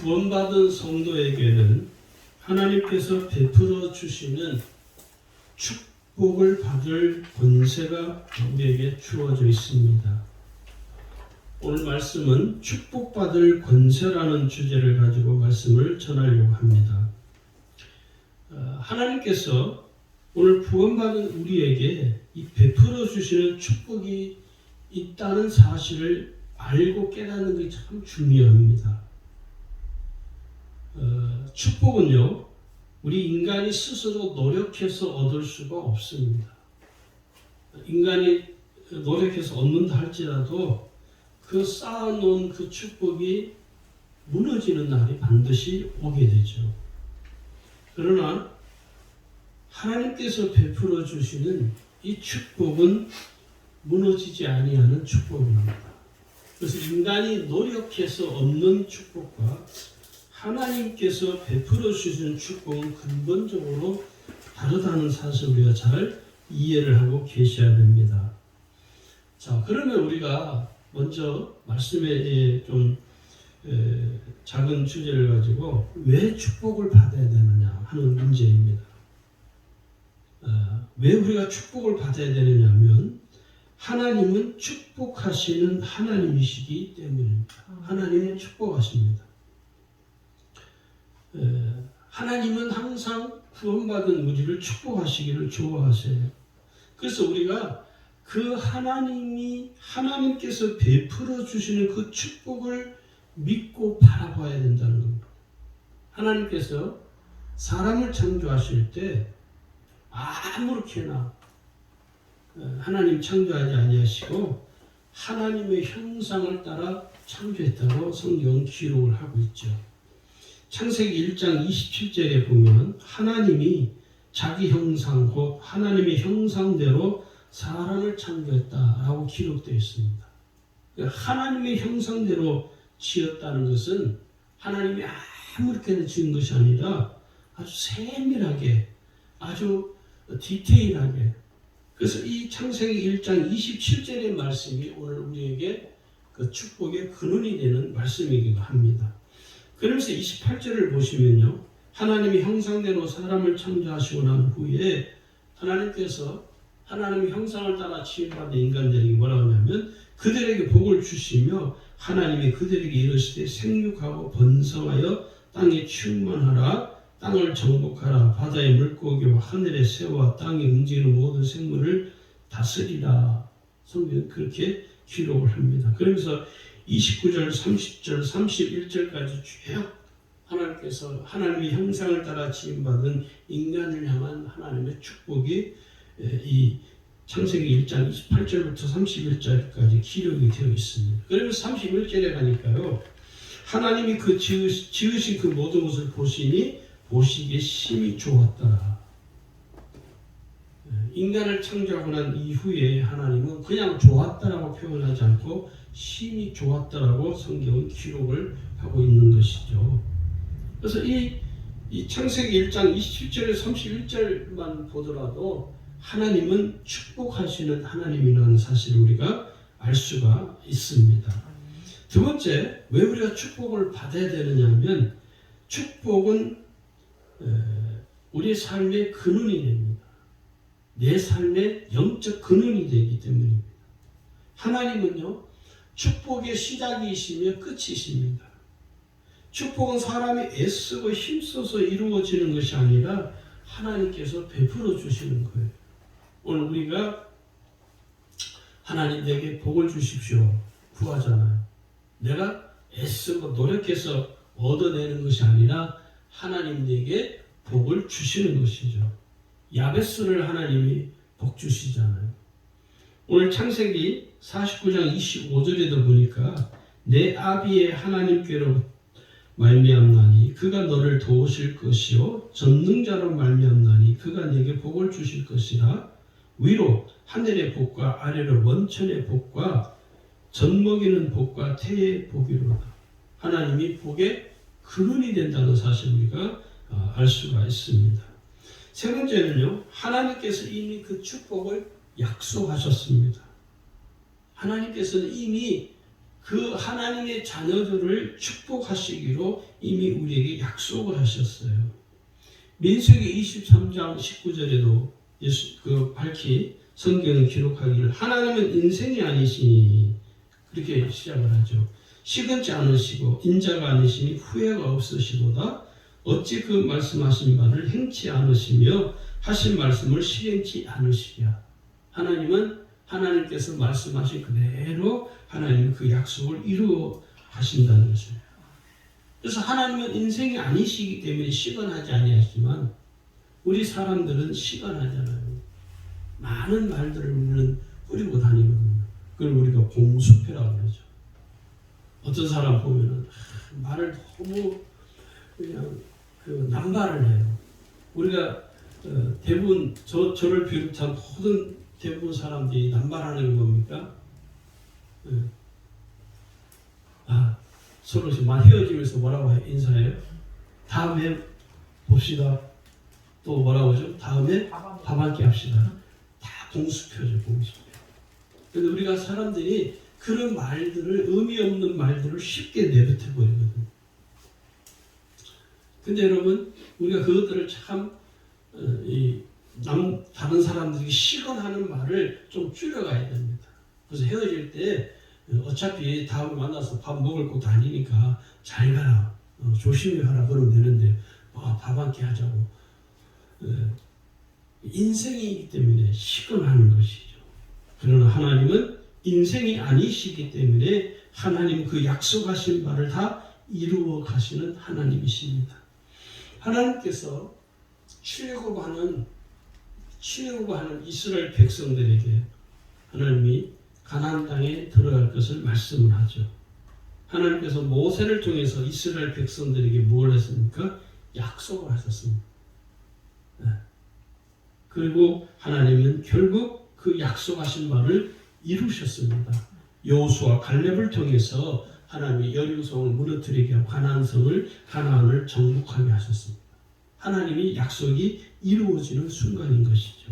구원받은 성도에게는 하나님께서 베풀어 주시는 축복을 받을 권세가 우리에게 주어져 있습니다. 오늘 말씀은 축복받을 권세라는 주제를 가지고 말씀을 전하려고 합니다. 하나님께서 오늘 구원받은 우리에게 이 베풀어 주시는 축복이 있다는 사실을 알고 깨닫는 게 참 중요합니다. 축복은요, 우리 인간이 스스로 노력해서 얻을 수가 없습니다. 인간이 노력해서 얻는다 할지라도 그 쌓아놓은 그 축복이 무너지는 날이 반드시 오게 되죠. 그러나 하나님께서 베풀어 주시는 이 축복은 무너지지 아니하는 축복입니다. 그래서 인간이 노력해서 얻는 축복과 하나님께서 베풀어 주시는 축복은 근본적으로 다르다는 사실을 우리가 잘 이해를 하고 계셔야 됩니다. 자, 그러면 우리가 먼저 말씀에 좀 작은 주제를 가지고 왜 축복을 받아야 되느냐 하는 문제입니다. 왜 우리가 축복을 받아야 되느냐 하면 하나님은 축복하시는 하나님이시기 때문입니다. 하나님은 축복하십니다. 하나님은 항상 구원받은 우리를 축복하시기를 좋아하세요. 그래서 우리가 그 하나님께서 베풀어 주시는 그 축복을 믿고 바라봐야 된다는 겁니다. 하나님께서 사람을 창조하실 때 아무렇게나 하나님 창조하지 아니하시고 하나님의 형상을 따라 창조했다고 성경은 기록을 하고 있죠. 창세기 1장 27절에 보면 하나님이 자기 형상 곧 하나님의 형상대로 사람을 창조했다라고 기록되어 있습니다. 하나님의 형상대로 지었다는 것은 하나님이 아무렇게나 지은 것이 아니라 아주 세밀하게 아주 디테일하게. 그래서 이 창세기 1장 27절의 말씀이 오늘 우리에게 그 축복의 근원이 되는 말씀이기도 합니다. 그러면서 28절을 보시면요, 하나님이 형상대로 사람을 창조하시고 난 후에 하나님께서 하나님의 형상을 따라 지음받은 인간들에게 뭐라고 하냐면 그들에게 복을 주시며 하나님이 그들에게 이르시되 생육하고 번성하여 땅에 충만하라, 땅을 정복하라, 바다의 물고기와 하늘의 새와 땅에 움직이는 모든 생물을 다스리라. 성경은 그렇게 기록을 합니다. 그러면서 29절, 30절, 31절까지 쭉 하나님께서 하나님의 형상을 따라 지음받은 인간을 향한 하나님의 축복이 이 창세기 1장 28절부터 31절까지 기록이 되어 있습니다. 그러면서 31절에 가니까요, 하나님이 그 지으신 그 모든 것을 보시니 보시기에 심히 좋았더라. 인간을 창조하고 난 이후에 하나님은 그냥 좋았다라고 표현하지 않고 심히 좋았다라고 성경은 기록을 하고 있는 것이죠. 그래서 이 창세기 1장 27절에 31절만 보더라도 하나님은 축복하시는 하나님이라는 사실을 우리가 알 수가 있습니다. 두 번째, 왜 우리가 축복을 받아야 되느냐 하면 축복은 우리의 삶의 근원이 됩니다. 내 삶의 영적 근원이 되기 때문입니다. 하나님은요, 축복의 시작이시며 끝이십니다. 축복은 사람이 애쓰고 힘써서 이루어지는 것이 아니라 하나님께서 베풀어 주시는 거예요. 오늘 우리가 하나님 내게 복을 주십시오 구하잖아요. 내가 애쓰고 노력해서 얻어내는 것이 아니라 하나님 내게 복을 주시는 것이죠. 야베스를 하나님이 복 주시잖아요. 오늘 창세기 49장 25절에도 보니까 내 아비의 하나님께로 말미암나니 그가 너를 도우실 것이요 전능자로 말미암나니 그가 내게 복을 주실 것이라. 위로 하늘의 복과 아래로 원천의 복과 젖먹이는 복과 태의 복이로다. 하나님이 복의 근원이 된다는 사실 우리가 알 수가 있습니다. 세 번째는요, 하나님께서 이미 그 축복을 약속하셨습니다. 하나님께서는 이미 그 하나님의 자녀들을 축복하시기로 이미 우리에게 약속을 하셨어요. 민수기 23장 19절에도 밝히 성경은 기록하기를 하나님은 인생이 아니시니 그렇게 시작을 하죠. 시건치 않으시고 인자가 아니시니 후회가 없으시도다. 어찌 그 말씀하신 바를 행치 않으시며 하신 말씀을 실행치 않으시랴. 하나님께서 말씀하신 그대로 하나님은 그 약속을 이루어 가신다는 것입니다. 그래서 하나님은 인생이 아니시기 때문에 시건하지 아니하지만 우리 사람들은 시건하잖아요. 많은 말들을 우리는 뿌리고 다니거든요. 그걸 우리가 공수표라고 그러죠. 어떤 사람 보면은 말을 너무 그냥 남발을 해요. 우리가 대부분 저를 비롯한 모든 대부분 사람들이 남발하는 게 뭡니까? 서로 헤어지면서 뭐라고 인사해요? 다음에 봅시다. 또 뭐라고 하죠? 다음에 밥 한 끼 합시다. 다 공수표죠, 공수표. 근데 우리가 사람들이 그런 말들을, 의미 없는 말들을 쉽게 내뱉어 버리거든요. 근데 여러분, 우리가 그것들을 참, 다른 사람들이 시건하는 말을 좀 줄여가야 됩니다. 그래서 헤어질 때, 어차피 다음에 만나서 밥 먹을 곳도 아니니까 잘 가라, 조심히 가라 그러면 되는데, 밥 한 끼 하자고. 인생이기 때문에 시건하는 것이죠. 그러나 하나님은 인생이 아니시기 때문에 하나님 그 약속하신 바를 다 이루어 가시는 하나님이십니다. 하나님께서 출애굽하는 이스라엘 백성들에게 하나님이 가나안 땅에 들어갈 것을 말씀을 하죠. 하나님께서 모세를 통해서 이스라엘 백성들에게 뭘 했습니까? 약속을 하셨습니다. 그리고 하나님은 결국 그 약속하신 바를 이루셨습니다. 여호수아 갈렙을 통해서 하나님이 여리고성을 무너뜨리게 하고 가나안을 정복하게 하셨습니다. 하나님이 약속이 이루어지는 순간인 것이죠.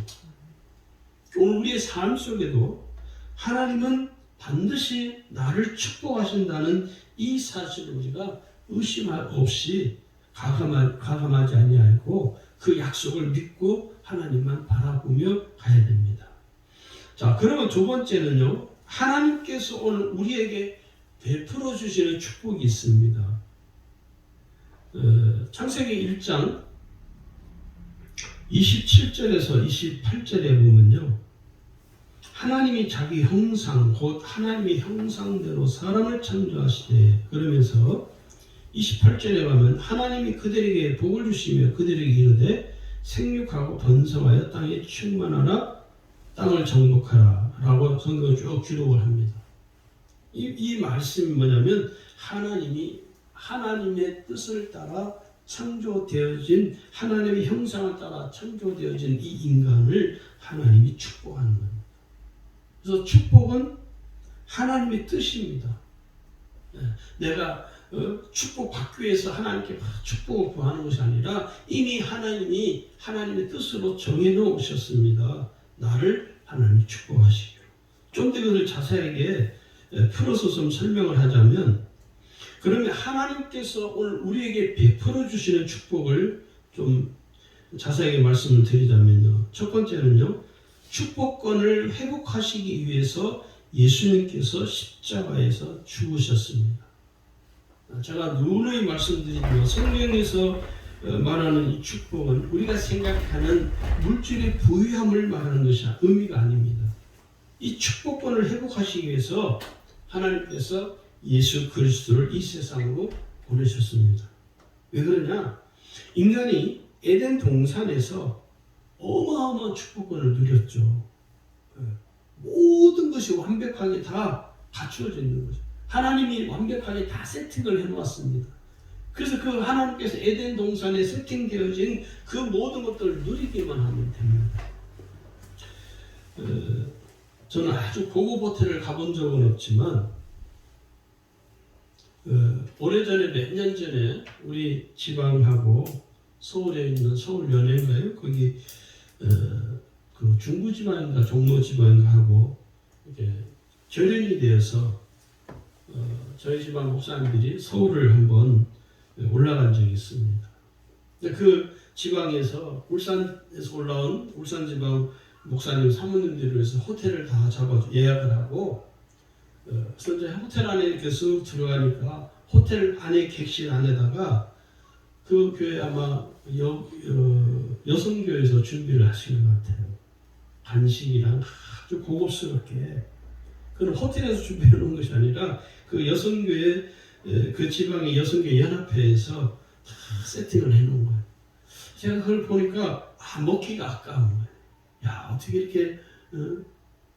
오늘 우리의 삶 속에도 하나님은 반드시 나를 축복하신다는 이 사실을 우리가 의심 없이 가감하지 아니하고 그 약속을 믿고 하나님만 바라보며 가야 됩니다. 자, 그러면 두 번째는요, 하나님께서 오늘 우리에게 베풀어 주시는 축복이 있습니다. 창세기 1장 27절에서 28절에 보면요, 하나님이 자기 형상, 곧 하나님의 형상대로 사람을 창조하시되, 그러면서 28절에 가면 하나님이 그들에게 복을 주시며 그들에게 이르되 생육하고 번성하여 땅에 충만하라, 땅을 정복하라 라고 성경을 쭉 기록을 합니다. 이 말씀이 뭐냐면 하나님이 하나님의 뜻을 따라 창조되어진, 하나님의 형상을 따라 창조되어진 이 인간을 하나님이 축복하는 겁니다. 그래서 축복은 하나님의 뜻입니다. 내가 축복받기 위해서 하나님께 축복을 구하는 것이 아니라 이미 하나님이 하나님의 뜻으로 정해놓으셨습니다. 나를 하나님이 축복하시기로. 좀 더 그걸 자세하게 풀어서 좀 설명을 하자면, 그러면 하나님께서 오늘 우리에게 베풀어 주시는 축복을 좀 자세하게 말씀을 드리자면요. 첫 번째는요, 축복권을 회복하시기 위해서 예수님께서 십자가에서 죽으셨습니다. 제가 누누이 말씀드리지만 성경에서 말하는 이 축복은 우리가 생각하는 물질의 부유함을 말하는 것이 의미가 아닙니다. 이 축복권을 회복하시기 위해서 하나님께서 예수 그리스도를 이 세상으로 보내셨습니다. 왜 그러냐? 인간이 에덴 동산에서 어마어마한 축복권을 누렸죠. 모든 것이 완벽하게 다 갖추어져 있는 거죠. 하나님이 완벽하게 다 세팅을 해놓았습니다. 그래서 그 하나님께서 에덴 동산에 세팅되어진 그 모든 것들을 누리기만 하면 됩니다. 저는 아주 고급 호텔을 가본 적은 없지만 오래전에 몇 년 전에 우리 지방하고 서울에 있는 서울연회인가요? 거기 그 중부지방인가 종로지방인가 하고 이렇게 결연이 되어서 저희 집안 목사님들이 서울을 한번 올라간 적이 있습니다. 그 지방에서 울산에서 올라온 울산 지방 목사님 사모님들을 위해서 호텔을 다 잡아 예약을 하고 그래서 이제 호텔 안에 이렇게 쓱 들어가니까 호텔 안에 객실 안에다가 그 교회 아마 여성교회에서 준비를 하신 것 같아요. 간식이랑 아주 고급스럽게 그런 호텔에서 준비해 놓은 것이 아니라 그 여성교회 그 지방의 여성교회 연합회에서 다 세팅을 해 놓은 거예요. 제가 그걸 보니까 먹기가 아까운 거예요. 야, 어떻게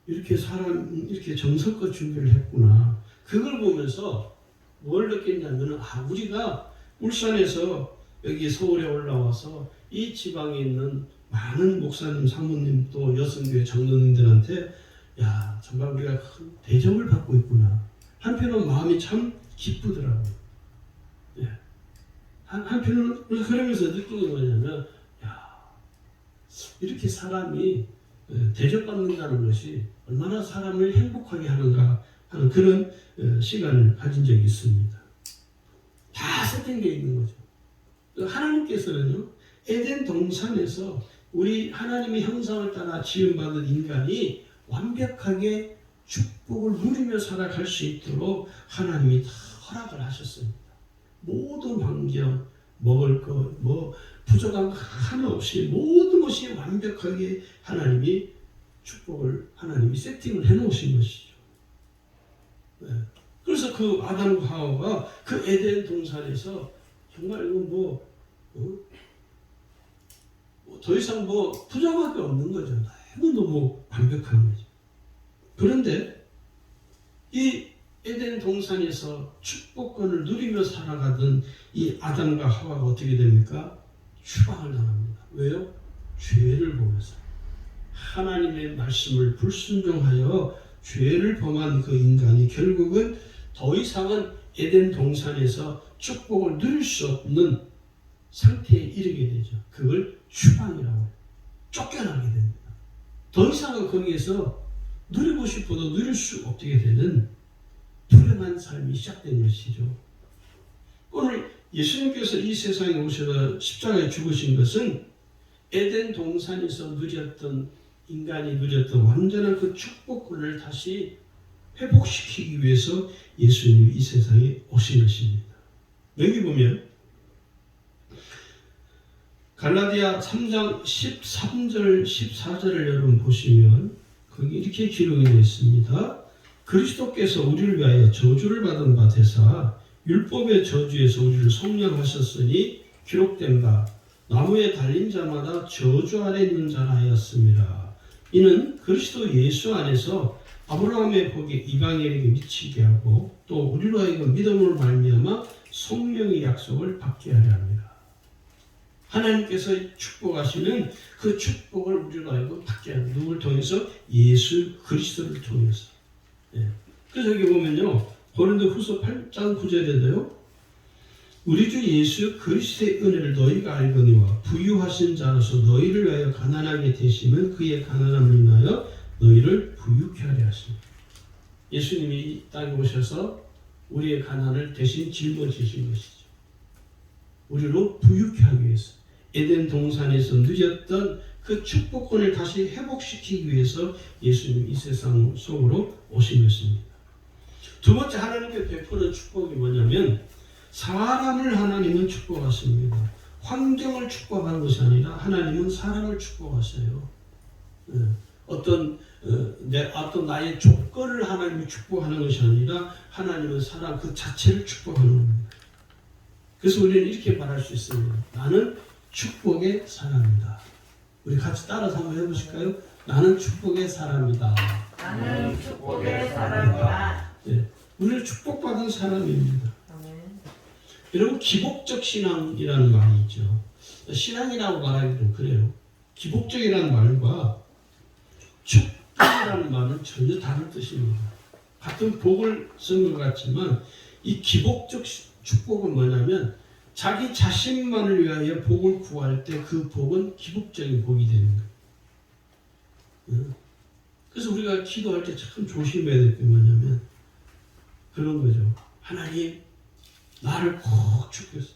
이렇게 사람 이렇게 정성껏 준비를 했구나. 그걸 보면서 뭘 느꼈냐면은 우리가 울산에서 여기 서울에 올라와서 이 지방에 있는 많은 목사님, 사모님 또 여성교회 장로님들한테 야, 정말 우리가 큰 대접을 받고 있구나. 한편으로 마음이 참 기쁘더라고요. 예. 한편으로 그러면서 느낀 게 뭐냐면 야, 이렇게 사람이 대접받는다는 것이 얼마나 사람을 행복하게 하는가 하는 그런 시간을 가진 적이 있습니다. 다 세팅되어 있는 거죠. 하나님께서는요, 에덴 동산에서 우리 하나님의 형상을 따라 지음받은 인간이 완벽하게 축복을 누리며 살아갈 수 있도록 하나님이 다 허락을 하셨습니다. 모든 환경, 먹을 것, 부족한 거 하나 없이 모든 것이 완벽하게 하나님이 축복을 하나님이 세팅을 해놓으신 것이죠. 네. 그래서 그 아담과 하와가 그 에덴 동산에서 정말 이건 더 이상 부족할 게 없는 거죠. 너무 완벽한 거죠. 그런데 이 에덴 동산에서 축복권을 누리며 살아가던 이 아담과 하와가 어떻게 됩니까? 추방을 당합니다. 왜요? 죄를 보면서 하나님의 말씀을 불순종하여 죄를 범한 그 인간이 결국은 더 이상은 에덴 동산에서 축복을 누릴 수 없는 상태에 이르게 되죠. 그걸 추방이라고 해요. 쫓겨나게 됩니다. 더 이상은 거기에서 누리고 싶어도 누릴 수 없게 되는 불행한 삶이 시작된 것이죠. 오늘 예수님께서 이 세상에 오셔서 십자가에 죽으신 것은 에덴 동산에서 인간이 누렸던 완전한 그 축복권을 다시 회복시키기 위해서 예수님이 이 세상에 오신 것입니다. 여기 보면 갈라디아 3장 13절 14절을 여러분 보시면 거기 이렇게 기록이 되어 있습니다. 그리스도께서 우리를 위하여 저주를 받은 바 되사 율법의 저주에서 우리를 속량하셨으니 기록된 바 나무에 달린 자마다 저주 아래 있는 자라 하였습니다. 이는 그리스도 예수 안에서 아브라함의 복이 이방인에게 미치게 하고 또 우리로 하여금 믿음으로 말미암아 성령의 약속을 받게 하려 합니다. 하나님께서 축복하시는 그 축복을 우리로 하여금 받게 하는 누구를 통해서? 예수 그리스도를 통해서. 예. 그래서 여기 보면요, 고린도후서 8장 9절에도요, 우리 주 예수 그리스도의 은혜를 너희가 알거니와 부유하신 자로서 너희를 위하여 가난하게 되심은 그의 가난함을 인하여 너희를 부유케 하려 하십니다. 예수님이 이 땅에 오셔서 우리의 가난을 대신 짊어지신 것이죠. 우리로 부유케 하기 위해서 에덴 동산에서 누렸던 그 축복권을 다시 회복시키기 위해서 예수님이 이 세상 속으로 오신 것입니다. 두 번째 하나님께 베푸는 축복이 뭐냐면 사람을 하나님은 축복하십니다. 환경을 축복하는 것이 아니라 하나님은 사람을 축복하세요. 어떤 나의 조건을 하나님이 축복하는 것이 아니라 하나님은 사람 그 자체를 축복하는 겁니다. 그래서 우리는 이렇게 말할 수 있습니다. 나는 축복의 사람이다. 우리 같이 따라서 한번 해보실까요? 나는 축복의 사람이다. 나는 축복의 사람이다. 네, 우리는 축복받은 사람입니다. 여러분, 기복적 신앙이라는 말이 있죠. 신앙이라고 말하기 좀 그래요. 기복적이라는 말과 축복이라는 말은 전혀 다른 뜻입니다. 같은 복을 쓰는 것 같지만 이 기복적 축복은 뭐냐면 자기 자신만을 위하여 복을 구할 때 그 복은 기복적인 복이 되는 거예요. 그래서 우리가 기도할 때 참 조심해야 될 게 뭐냐면 그런 거죠. 하나님 나를 꼭 축복했어.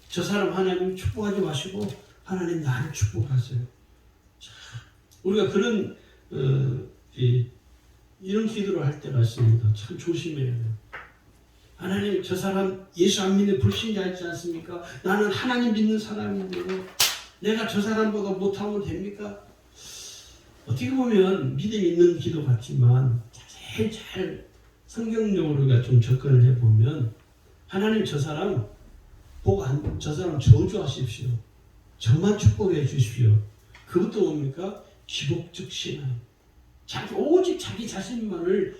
저 사람 하나님 축복하지 마시고 하나님 나를 축복하세요. 자, 우리가 그런 이런 기도를 할 때가 있습니다. 참 조심해야 돼요. 하나님 저 사람 예수 안 믿는 불신자이지 않습니까? 나는 하나님 믿는 사람인데요. 내가 저 사람보다 못하면 됩니까? 어떻게 보면 믿음 있는 기도 같지만 자세히 잘 성경적으로 우리가 좀 접근을 해보면 하나님 저 사람 저 사람 저주하십시오. 저만 축복해 주십시오. 그것도 뭡니까? 기복적 신앙. 오직 자기 자신만을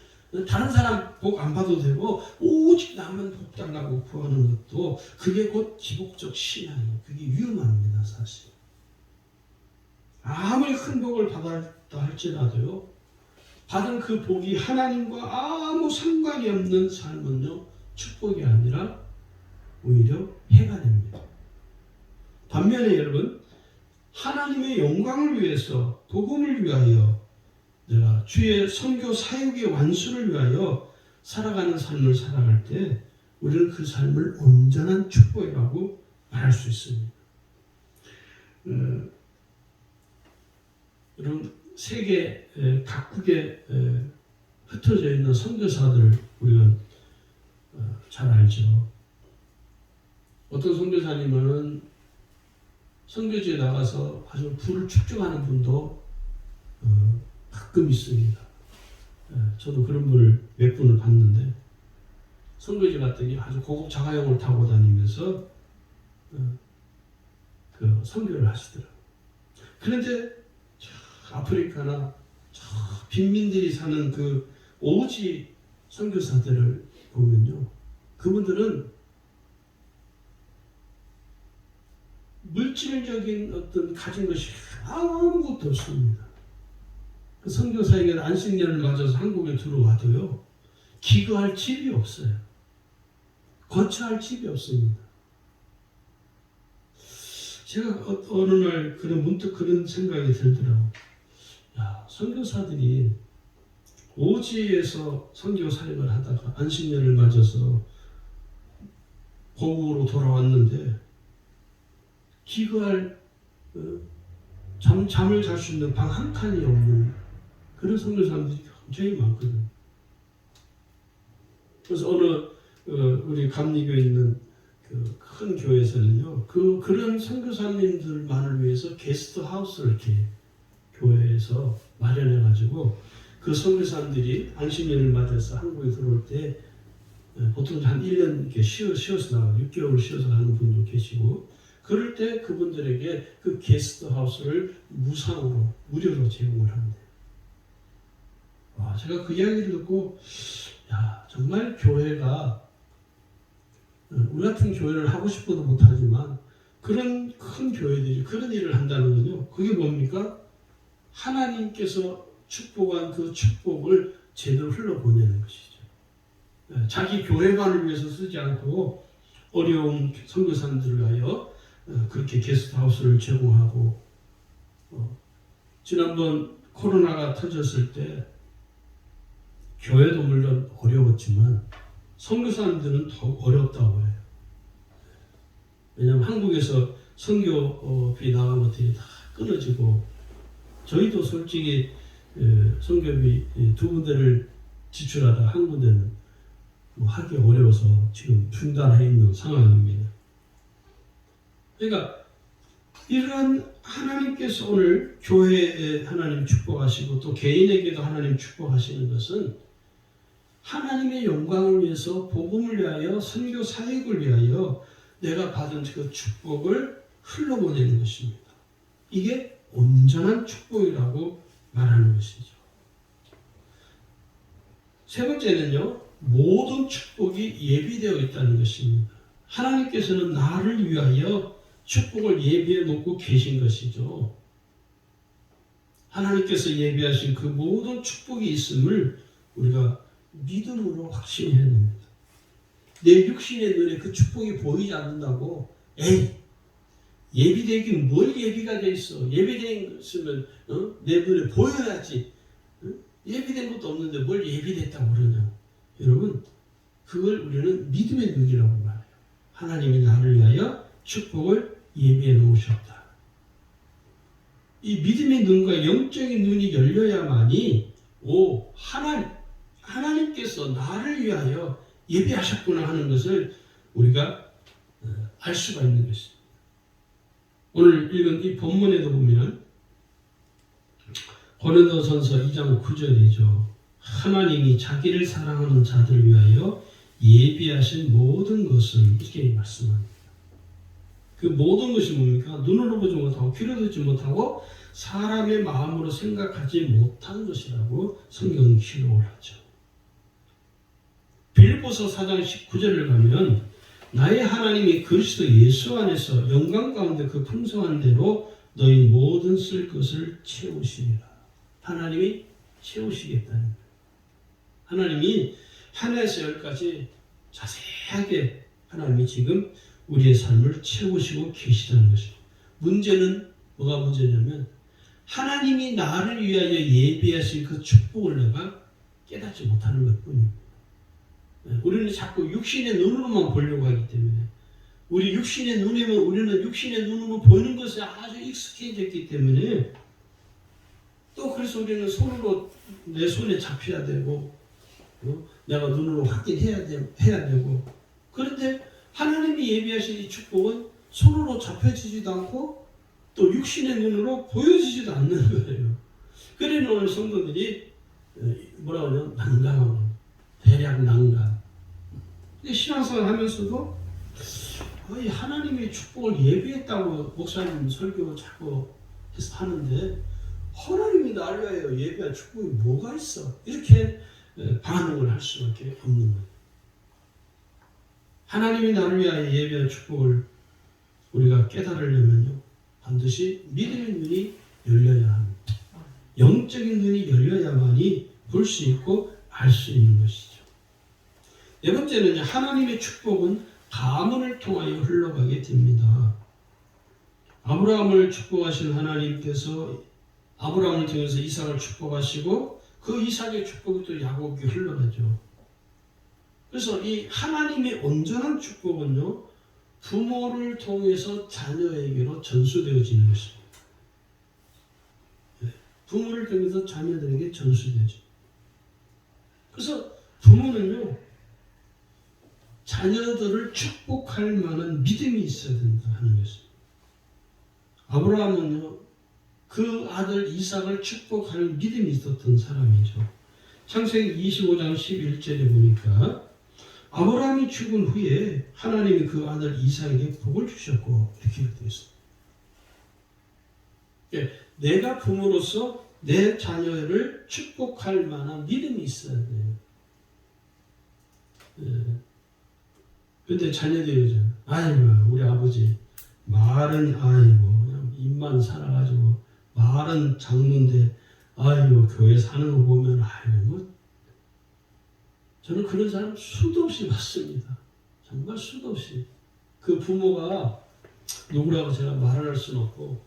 다른 사람 복 안 봐도 되고 오직 나만 복 달라고 구하는 것도 그게 곧 기복적 신앙이에요. 그게 위험합니다. 사실. 아무리 큰 복을 받았다 할지라도요. 받은 그 복이 하나님과 아무 상관이 없는 삶은요. 축복이 아니라 오히려 해가 됩니다. 반면에 여러분 하나님의 영광을 위해서 복음을 위하여 내가 주의 선교 사역의 완수를 위하여 살아가는 삶을 살아갈 때 우리는 그 삶을 온전한 축복이라고 말할 수 있습니다. 여러분 세계 각국에 흩어져 있는 선교사들을 우리가 잘 알죠. 어떤 선교사님은 선교지에 나가서 아주 부를 축적하는 분도 가끔 있습니다. 저도 그런 분을 몇 분을 봤는데 선교지 갔더니 아주 고급 자가용을 타고 다니면서 그 선교를 하시더라고요. 그런데 아프리카나 빈민들이 사는 그 오지 선교사들을 보면요, 그분들은 물질적인 어떤 가진 것이 아무것도 없습니다. 그 선교사에게 안식년을 맞아서 한국에 들어와도요, 기거할 집이 없어요. 거처할 집이 없습니다. 제가 어느 날 문득 그런 생각이 들더라고요. 야, 선교사들이 오지에서 선교 사역을 하다가 안식년을 맞아서 고국으로 돌아왔는데 기거할 잠을 잘 수 있는 방 한 칸이 없는 그런 선교사님들이 굉장히 많거든요. 그래서 어느 우리 감리교에 있는 그 큰 교회에서는요, 그런 선교사님들만을 위해서 게스트 하우스를 이렇게 교회에서 마련해가지고 그 선교사님들이 안식년을 맞아서 한국에 들어올 때 보통 한 1년 이렇게 쉬어서 나가요. 6개월 쉬어서 하는 분도 계시고, 그럴 때 그분들에게 그 게스트 하우스를 무료로 제공을 합니다. 와, 제가 그 이야기를 듣고, 야, 정말 교회가, 우리 같은 교회를 하고 싶어도 못하지만, 그런 큰 교회들이 그런 일을 한다는 건요, 그게 뭡니까? 하나님께서 축복한 그 축복을 제대로 흘러보내는 것이죠. 자기 교회만을 위해서 쓰지 않고, 어려운 선교사님들을 위하여 그렇게 게스트하우스를 제공하고, 지난번 코로나가 터졌을 때 교회도 물론 어려웠지만 선교사님들은 더욱 어렵다고 해요. 왜냐하면 한국에서 선교비 나가는 것들이 다 끊어지고, 저희도 솔직히 선교비 두 군데를 지출하다 한 군데는 하기 어려워서 지금 중단해 있는 상황입니다. 그러니까 이런 하나님께서 오늘 교회에 하나님 축복하시고 또 개인에게도 하나님 축복하시는 것은 하나님의 영광을 위해서 복음을 위하여 선교 사역을 위하여 내가 받은 그 축복을 흘러보내는 것입니다. 이게 온전한 축복이라고 말하는 것이죠. 세 번째는요, 모든 축복이 예비되어 있다는 것입니다. 하나님께서는 나를 위하여 축복을 예비해 놓고 계신 것이죠. 하나님께서 예비하신 그 모든 축복이 있음을 우리가 믿음으로 확신해야 됩니다. 내 육신의 눈에 그 축복이 보이지 않는다고, 예비되긴 뭘 예비가 돼 있어. 예비된 것이면 내 눈에 보여야지. 예비된 것도 없는데 뭘 예비됐다고 그러냐. 여러분, 그걸 우리는 믿음의 눈이라고 말해요. 하나님이 나를 위하여 축복을 예비해 놓으셨다. 이 믿음의 눈과 영적인 눈이 열려야만이 하나님께서 나를 위하여 예비하셨구나 하는 것을 우리가 알 수가 있는 것입니다. 오늘 읽은 이 본문에도 보면 고린도전서 2장 9절이죠. 하나님이 자기를 사랑하는 자들을 위하여 예비하신 모든 것을 이렇게 말씀합니다. 그 모든 것이 뭡니까? 눈으로 보지 못하고 귀로 듣지 못하고 사람의 마음으로 생각하지 못한 것이라고 성경은 기록을 하죠. 빌립보서 4장 19절을 가면 나의 하나님이 그리스도 예수 안에서 영광 가운데 그 풍성한 대로 너희 모든 쓸 것을 채우시리라. 하나님이 채우시겠다는 거예요. 하나님이 하나에서 열까지 자세하게 하나님이 지금 우리의 삶을 채우시고 계시다는 것입니다. 문제는 뭐가 문제냐면 하나님이 나를 위하여 예비하신 그 축복을 내가 깨닫지 못하는 것뿐입니다. 우리는 자꾸 육신의 눈으로만 보려고 하기 때문에 우리는 육신의 눈으로 보이는 것에 아주 익숙해졌기 때문에 또 그래서 우리는 손으로 내 손에 잡혀야 되고 내가 눈으로 확인해야 되고 그런데 하나님이 예비하신 이 축복은 손으로 잡혀지지도 않고 또 육신의 눈으로 보여지지도 않는 거예요. 그래서 오늘 성도들이 뭐라고 하냐면 난감하고 대략 난감. 신앙생활 하면서도 하나님의 축복을 예비했다고 목사님 설교 자꾸 해서 하는데 하나님이 나를 위하여 예비한 축복이 뭐가 있어? 이렇게 반응을 할 수밖에 없는 거예요. 하나님이 나를 위하여 예비한 축복을 우리가 깨달으려면요 반드시 믿음의 눈이 열려야 합니다. 영적인 눈이 열려야만이 볼 수 있고 알 수 있는 것이죠. 네 번째는 하나님의 축복은 가문을 통하여 흘러가게 됩니다. 아브라함을 축복하신 하나님께서 아브라함을 통해서 이삭을 축복하시고 그 이삭의 축복이 또 야곱에게 흘러가죠. 그래서 이 하나님의 온전한 축복은요 부모를 통해서 자녀에게로 전수되어지는 것입니다. 부모를 통해서 자녀들에게 전수되죠. 그래서 부모는요 자녀들을 축복할 만한 믿음이 있어야 된다 하는 것입니다. 아브라함은요 그 아들 이삭을 축복할 믿음이 있었던 사람이죠. 창세기 25장 11절에 보니까 아브라함이 죽은 후에 하나님이 그 아들 이삭에게 복을 주셨고 이렇게 되어 있습니다. 내가 부모로서 내 자녀를 축복할 만한 믿음이 있어야 돼요. 근데 자녀들이 그러잖아요. 아이고 우리 아버지 말은 아이고 그냥 입만 살아가지고 말은 장로인데 아이고 교회 사는 거 보면 아이고 뭐 저는 그런 사람 수도 없이 봤습니다. 정말 수도 없이. 그 부모가 누구라고 제가 말을 할 수는 없고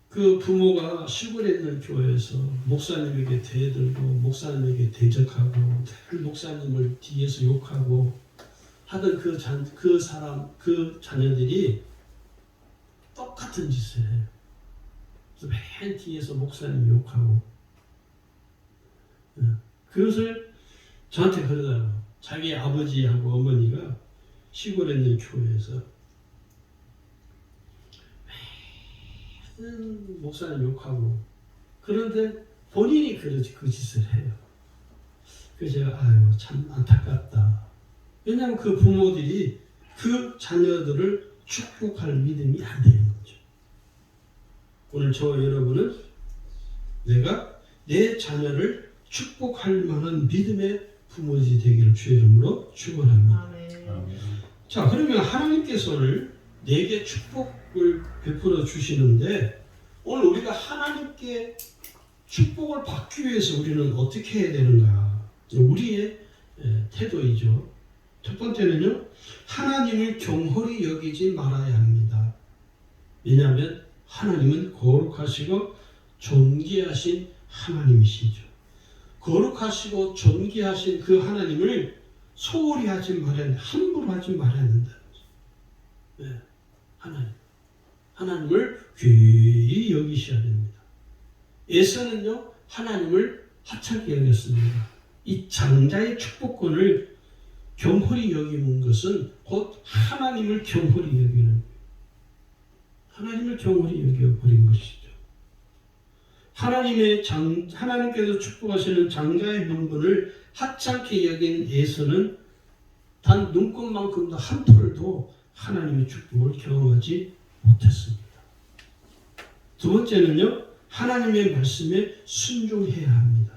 그 부모가 시골에 있는 교회에서 목사님에게 대들고 목사님에게 대적하고 늘 목사님을 뒤에서 욕하고 하던 그 자녀들이 똑같은 짓을 해요. 그래서 맨 뒤에서 목사님 욕하고 그것을 저한테 그러더라고요. 자기 아버지하고 어머니가 시골에 있는 교회에서 맨 목사님 욕하고 그런데 본인이 그 짓을 해요. 그래서 제가 아유 참 안타깝다. 왜냐하면 그 부모들이 그 자녀들을 축복할 믿음이 안 되는 거죠. 오늘 저와 여러분은 내가 내 자녀를 축복할 만한 믿음의 부모들이 되기를 주의 이름으로 축원합니다. 아멘. 자, 그러면 하나님께서 오늘 내게 축복을 베풀어 주시는데 오늘 우리가 하나님께 축복을 받기 위해서 우리는 어떻게 해야 되는가? 우리의 태도이죠. 첫 번째는요, 하나님을 경홀히 여기지 말아야 합니다. 왜냐하면 하나님은 거룩하시고 존귀하신 하나님이시죠. 거룩하시고 존귀하신 그 하나님을 소홀히 하지 말아야 된다. 함부로 하지 말아야 된다. 네, 하나님을 귀히 여기셔야 됩니다. 에서는요, 하나님을 하찮게 여겼습니다. 이 장자의 축복권을 경홀히 여기는 것은 곧 하나님을 경홀히 여기는 거예요. 하나님을 경홀히 여겨버린 것이죠. 하나님께서 축복하시는 장자의 명분을 하찮게 여긴 에서는 단 눈꽃만큼도 한 톨도 하나님의 축복을 경험하지 못했습니다. 두 번째는요, 하나님의 말씀에 순종해야 합니다.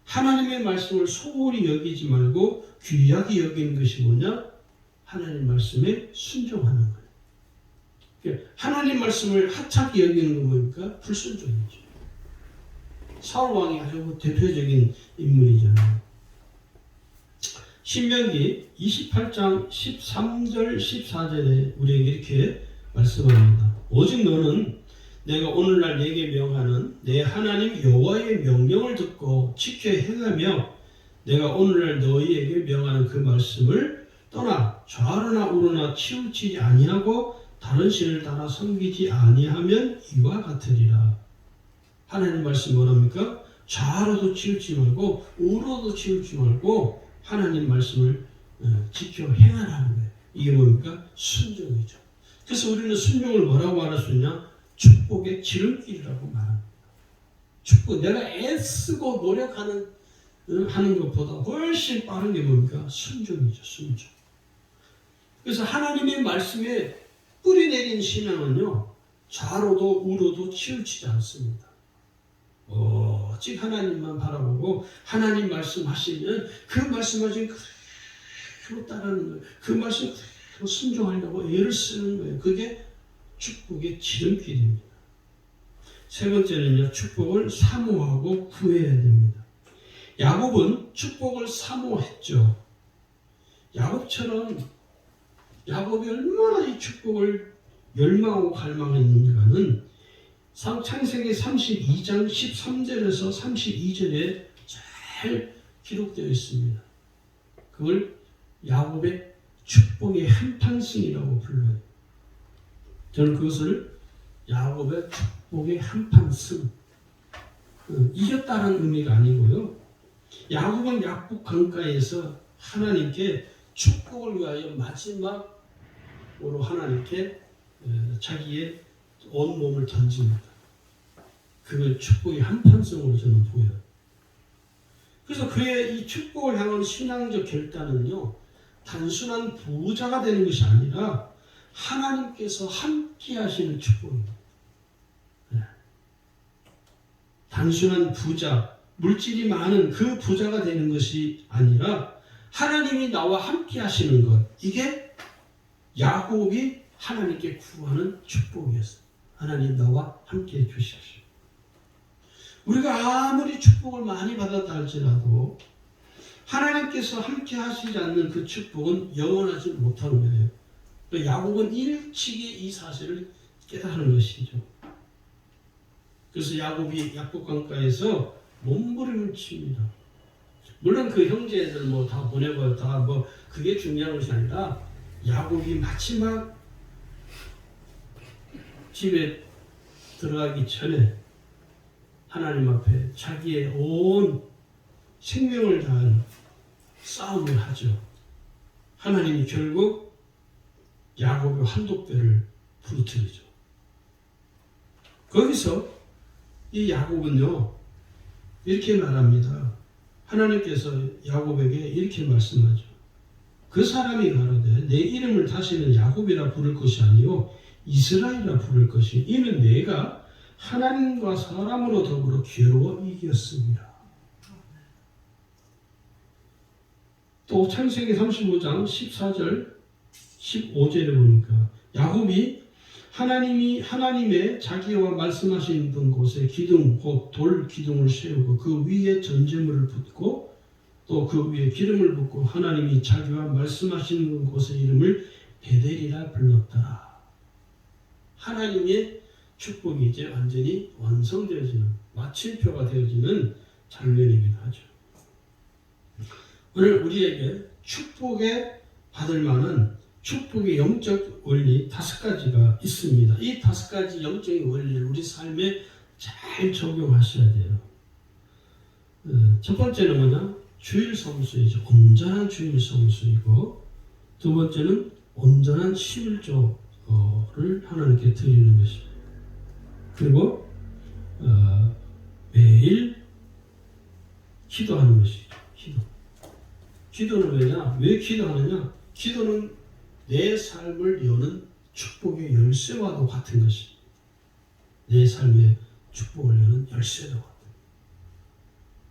하나님의 말씀을 소홀히 여기지 말고 귀하게 여기는 것이 뭐냐? 하나님 말씀에 순종하는 거예요. 그러니까 하나님 말씀을 하찮게 여기는 건 뭡니까? 불순종이죠. 사울 왕이 아주 대표적인 인물이잖아요. 신명기 28장 13절 14절에 우리에게 이렇게 말씀합니다. 오직 너는 내가 오늘날 내게 명하는 내 하나님 여호와의 명령을 듣고 지켜 행하며 내가 오늘날 너희에게 명하는 그 말씀을 떠나 좌로나 우로나 치우치지 아니하고 다른 신을 따라 섬기지 아니하면 이와 같으리라. 하나님 말씀 뭐랍니까? 좌로도 치우치 말고 우로도 치우치 말고 하나님 말씀을 지켜 행하라는 거예요. 이게 뭡니까? 순종이죠. 그래서 우리는 순종을 뭐라고 말할 수 있냐? 축복의 지름길이라고 말합니다. 축복, 내가 애쓰고 노력하는 하는 것보다 훨씬 빠른 게 뭡니까? 순종이죠. 순종. 그래서 하나님의 말씀에 뿌리 내린 신앙은요, 좌로도 우로도 치우치지 않습니다. 오직 하나님만 바라보고 하나님 말씀하시면 그 말씀하신 그대로 따르는 거예요. 그 말씀 그대로 순종하려고 애를 쓰는 거예요. 그게 축복의 지름길입니다. 세 번째는요, 축복을 사모하고 구해야 됩니다. 야곱은 축복을 사모했죠. 야곱이 얼마나 이 축복을 열망하고 갈망했는가는 창세기 32장 13절에서 32절에 잘 기록되어 있습니다. 그걸 야곱의 축복의 한판승이라고 불러요. 저는 그것을 야곱의 축복의 한판승, 이겼다는 의미가 아니고요. 야곱은 약복 강가에서 하나님께 축복을 위하여 마지막으로 하나님께 자기의 온 몸을 던집니다. 그걸 축복의 한판성으로 저는 보여요. 그래서 그의 이 축복을 향한 신앙적 결단은요, 단순한 부자가 되는 것이 아니라 하나님께서 함께 하시는 축복입니다. 단순한 부자, 물질이 많은 그 부자가 되는 것이 아니라 하나님이 나와 함께 하시는 것, 이게 야곱이 하나님께 구하는 축복이었어요. 하나님 나와 함께 해주십시오. 우리가 아무리 축복을 많이 받았다 할지라도 하나님께서 함께 하시지 않는 그 축복은 영원하지 못하는 거예요. 야곱은 일찍이 이 사실을 깨달은 것이죠. 그래서 야곱이 약복강가에서 몸부림을 칩니다. 물론 그 형제들 다 보내고 그게 중요한 것이 아니라 야곱이 마지막 집에 들어가기 전에 하나님 앞에 자기의 온 생명을 다한 싸움을 하죠. 하나님이 결국 야곱의 환독배를 부르뜨리죠. 거기서 이 야곱은요, 이렇게 말합니다. 하나님께서 야곱에게 이렇게 말씀하죠. 그 사람이 가로되 내 이름을 다시는 야곱이라 부를 것이 아니요 이스라엘이라 부를 것이 이는 내가 하나님과 사람으로 더불어 괴로워 이겼습니다. 또 창세기 35장 14절 15절에 보니까 야곱이 하나님의 자기와 말씀하신 곳에 기둥 곧 돌 기둥을 세우고 그 위에 전제물을 붓고 또 그 위에 기름을 붓고 하나님이 자기와 말씀하시는 곳의 이름을 베델이라 불렀더라. 하나님의 축복이 이제 완전히 완성되어지는, 마침표가 되어지는 장면이기도 하죠. 오늘 우리에게 축복에 받을 만한 축복의 영적 원리 5가지가 있습니다. 이 5가지 영적인 원리를 우리 삶에 잘 적용하셔야 돼요. 첫 번째는 뭐냐? 주일 성수이죠. 온전한 주일 성수이고, 두 번째는 온전한 11조를 하나님께 드리는 것입니다. 그리고 매일 기도하는 것이죠. 기도는 왜냐? 왜 기도하느냐? 기도는 내 삶을 여는 축복의 열쇠와도 같은 것입니다. 내 삶의 축복을 여는 열쇠도 같은.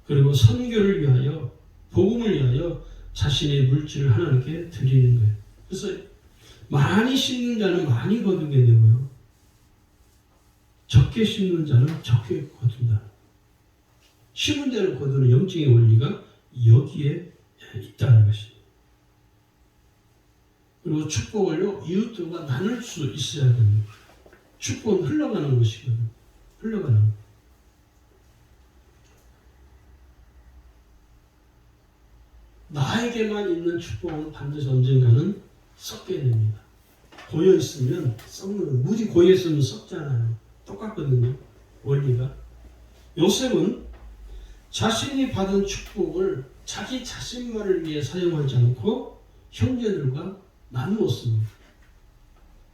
그리고 선교를 위하여, 복음을 위하여 자신의 물질을 하나님께 드리는 거예요. 그래서 많이 심는 자는 많이 거두게 되고요, 적게 심는 자는 적게 거둔다. 심은 자를 거두는 영적인 원리가 여기에 있다는 것입니다. 그리고 축복을요, 이웃들과 나눌 수 있어야 됩니다. 축복은 흘러가는 것이거든요. 흘러가는 것. 나에게만 있는 축복은 반드시 언젠가는 썩게 됩니다. 고여 있으면 썩는, 물이 고여 있으면 썩잖아요. 똑같거든요, 원리가. 요셉은 자신이 받은 축복을 자기 자신만을 위해 사용하지 않고 형제들과 나누었습니다.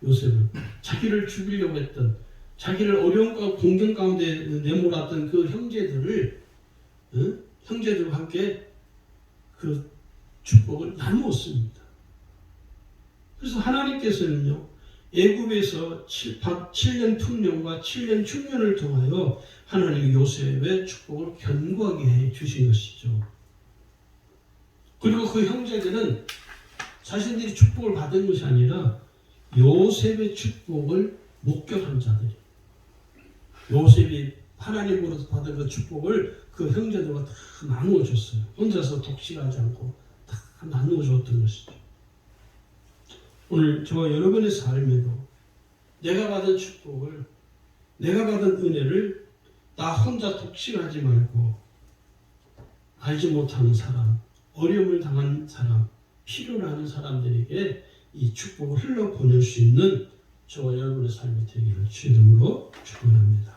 요셉은 자기를 죽이려고 했던, 자기를 어려움과 공경 가운데 내몰았던 그 형제들을, 형제들과 함께 그 축복을 나누었습니다. 그래서 하나님께서는요, 애굽에서 7년 풍년과 7년 흉년을 통하여 하나님이 요셉의 축복을 견고하게 해 주신 것이죠. 그리고 그 형제들은 자신들이 축복을 받은 것이 아니라 요셉의 축복을 목격한 자들이, 요셉이 하나님으로부터 받은 그 축복을 그 형제들과 다 나누어 줬어요. 혼자서 독식하지 않고 다 나누어 줬던 것이죠. 오늘 저와 여러분의 삶에도 내가 받은 축복을, 내가 받은 은혜를 나 혼자 독식하지 말고 알지 못하는 사람, 어려움을 당한 사람, 필요로 하는 사람들에게 이 축복을 흘러보낼 수 있는 저와 여러분의 삶이 되기를 주의 이름으로 축원합니다.